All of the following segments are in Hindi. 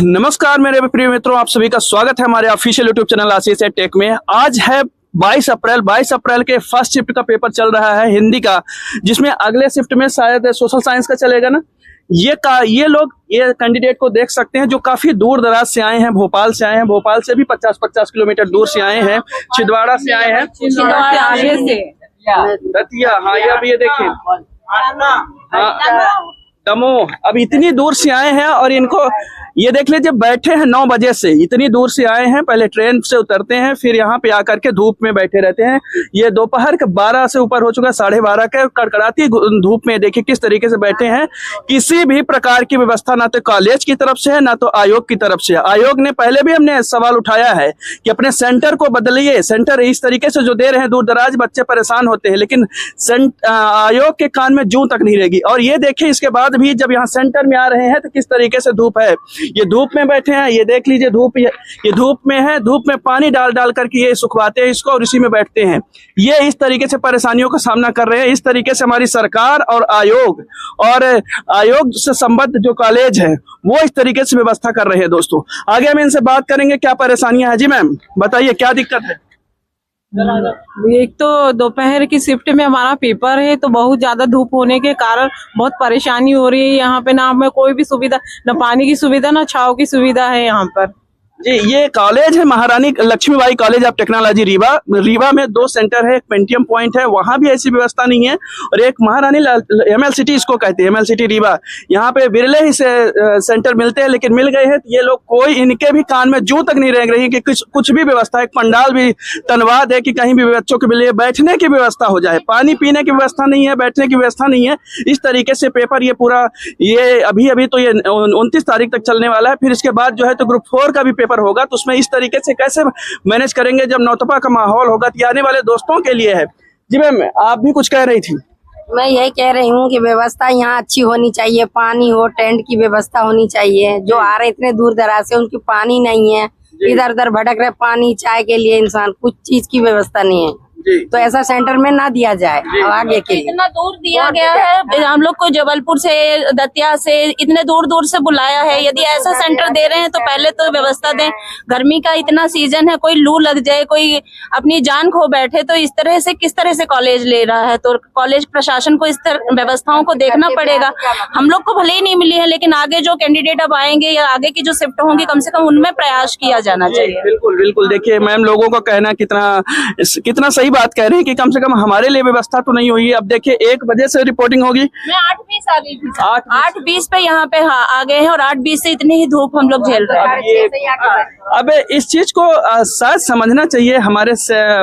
नमस्कार मेरे प्रिय मित्रों, आप सभी का स्वागत है हमारे ऑफिशियल यूट्यूब चैनल आशीष टेक में। आज है 22 अप्रैल के फर्स्ट शिफ्ट का पेपर चल रहा है हिंदी का, जिसमें अगले शिफ्ट में शायद सोशल साइंस का चलेगा ना। ये कैंडिडेट को देख सकते हैं जो काफी दूर दराज से आए हैं, भोपाल से आए हैं, भोपाल से भी 50-50 किलोमीटर दूर से आए हैं, छिंदवाड़ा से आए हैं, दतिया, हाँ ये देखिए दमोह, अब इतनी दूर से आए हैं और इनको ये देख लीजिए बैठे हैं 9 बजे से, इतनी दूर से आए हैं। पहले ट्रेन से उतरते हैं, फिर यहाँ पे आकर के धूप में बैठे रहते हैं। ये दोपहर के 12 से ऊपर हो चुका, 12:30 के कड़कड़ाती धूप में देखिए किस तरीके से बैठे हैं। किसी भी प्रकार की व्यवस्था ना तो कॉलेज की तरफ से है ना तो आयोग की तरफ से। आयोग ने पहले भी हमने सवाल उठाया है कि अपने सेंटर को बदलिए, सेंटर इस तरीके से जो दे रहे हैं दूर दराज बच्चे परेशान होते हैं, लेकिन आयोग के कान में जूं तक नहीं रहेगी। और ये देखिए इसके बाद भी जब यहाँ सेंटर में आ रहे हैं तो किस तरीके से धूप है, ये धूप में बैठे हैं। ये देख लीजिए धूप, ये धूप में है, धूप में पानी डाल करके ये सुखवाते हैं इसको और इसी में बैठते हैं। ये इस तरीके से परेशानियों का सामना कर रहे हैं। इस तरीके से हमारी सरकार और आयोग से संबद्ध जो कॉलेज है वो इस तरीके से व्यवस्था कर रहे हैं। दोस्तों आगे हम इनसे बात करेंगे क्या परेशानियां हैं। जी मैम बताइए क्या दिक्कत है। एक तो दोपहर की शिफ्ट में हमारा पेपर है, तो बहुत ज्यादा धूप होने के कारण बहुत परेशानी हो रही है। यहाँ पे ना हमें कोई भी सुविधा, ना पानी की सुविधा, ना छाव की सुविधा है यहाँ पर। जी ये कॉलेज है Maharani Lakshmibai college of technology Rewa में 2 सेंटर है, एक पेंटियम पॉइंट है, वहां भी ऐसी व्यवस्था नहीं है, और एक महारानी MLCT इसको कहते हैं, MLCT रीवा। यहाँ पे बिरले ही से सेंटर मिलते हैं, लेकिन मिल गए हैं ये लोग, कोई इनके भी कान में जूं तक नहीं रह रही कि कुछ भी व्यवस्था, एक पंडाल भी तनवा दे कि कहीं भी बच्चों के लिए बैठने की व्यवस्था हो जाए। पानी पीने की व्यवस्था नहीं है, बैठने की व्यवस्था नहीं है। इस तरीके से पेपर ये पूरा अभी तो ये 29 तारीख तक चलने वाला है। फिर इसके बाद जो है तो ग्रुप 4 का भी पेपर होगा, तो उसमें इस तरीके से कैसे मैनेज करेंगे जब नौतपा का माहौल होगा। तो आने वाले दोस्तों के लिए है। जी मैम आप भी कुछ कह रही थी। मैं यही कह रही हूँ कि व्यवस्था यहाँ अच्छी होनी चाहिए, पानी हो, टेंट की व्यवस्था होनी चाहिए। जो आ रहे इतने दूर दराज से उनकी पानी नहीं है, इधर उधर भटक रहे, पानी चाय के लिए इंसान, कुछ चीज की व्यवस्था नहीं है। तो ऐसा सेंटर में ना दिया जाए। आगे के लिए इतना दूर दिया गया है, हम लोग को जबलपुर से, दतिया से, इतने दूर दूर से बुलाया है। यदि ऐसा सेंटर दे रहे हैं तो पहले तो व्यवस्था दें। गर्मी का इतना सीजन है, कोई लू लग जाए, कोई अपनी जान खो बैठे, तो इस तरह से किस तरह से कॉलेज ले रहा है। तो कॉलेज प्रशासन को इस तरह व्यवस्थाओं को देखना पड़ेगा। हम लोग को भले ही नहीं मिली है, लेकिन आगे जो कैंडिडेट अब आएंगे या आगे की जो शिफ्ट होंगी, कम से कम उनमें प्रयास किया जाना चाहिए। बिल्कुल बिल्कुल। देखिए मैम लोगों का कहना कितना सही बात कह रहे हैं कि कम से कम हमारे लिए व्यवस्था तो नहीं हुई है। अब देखिए 1 बजे से रिपोर्टिंग होगी, मैं 8:20 आ गई थी, 8:20 पे यहाँ पे आ गए हैं, और 8:20 से इतनी ही धूप हम लोग झेल रहे हैं। अब इस चीज को शायद समझना चाहिए, हमारे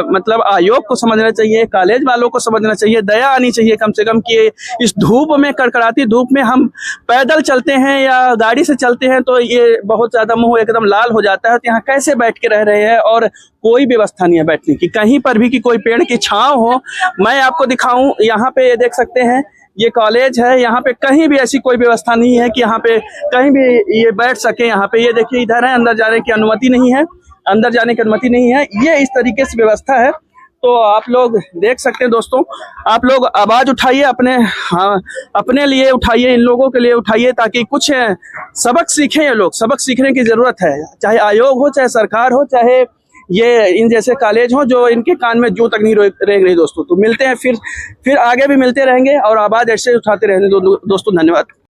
मतलब आयोग को समझना चाहिए, कॉलेज वालों को समझना चाहिए, दया आनी चाहिए कम से कम कि इस धूप में, कड़कड़ाती धूप में हम पैदल चलते हैं या गाड़ी से चलते हैं तो ये बहुत ज्यादा मुंह एकदम लाल हो जाता है। तो यहाँ कैसे बैठ के रह रहे हैं और कोई व्यवस्था नहीं है बैठने की, कहीं पर भी कि कोई पेड़ की छांव हो। मैं आपको दिखाऊं, यहाँ पे ये देख सकते हैं ये कॉलेज है, यहाँ पे कहीं भी ऐसी कोई व्यवस्था नहीं है कि यहाँ पे कहीं भी ये बैठ सके। यहाँ पे ये देखिए इधर है, अंदर जाने की अनुमति नहीं है, अंदर जाने की अनुमति नहीं है। ये इस तरीके से व्यवस्था है। तो आप लोग देख सकते हैं दोस्तों, आप लोग आवाज उठाइए, अपने लिए उठाइए, इन लोगों के लिए उठाइए, ताकि कुछ सबक सीखें। ये लोग सबक सीखने की जरूरत है, चाहे आयोग हो, चाहे सरकार हो, चाहे ये इन जैसे कॉलेज हो जो इनके कान में जूं तक नहीं रह रही। दोस्तों तो मिलते हैं फिर आगे भी मिलते रहेंगे और आवाज ऐसे उठाते रहेंगे दोस्तों। धन्यवाद।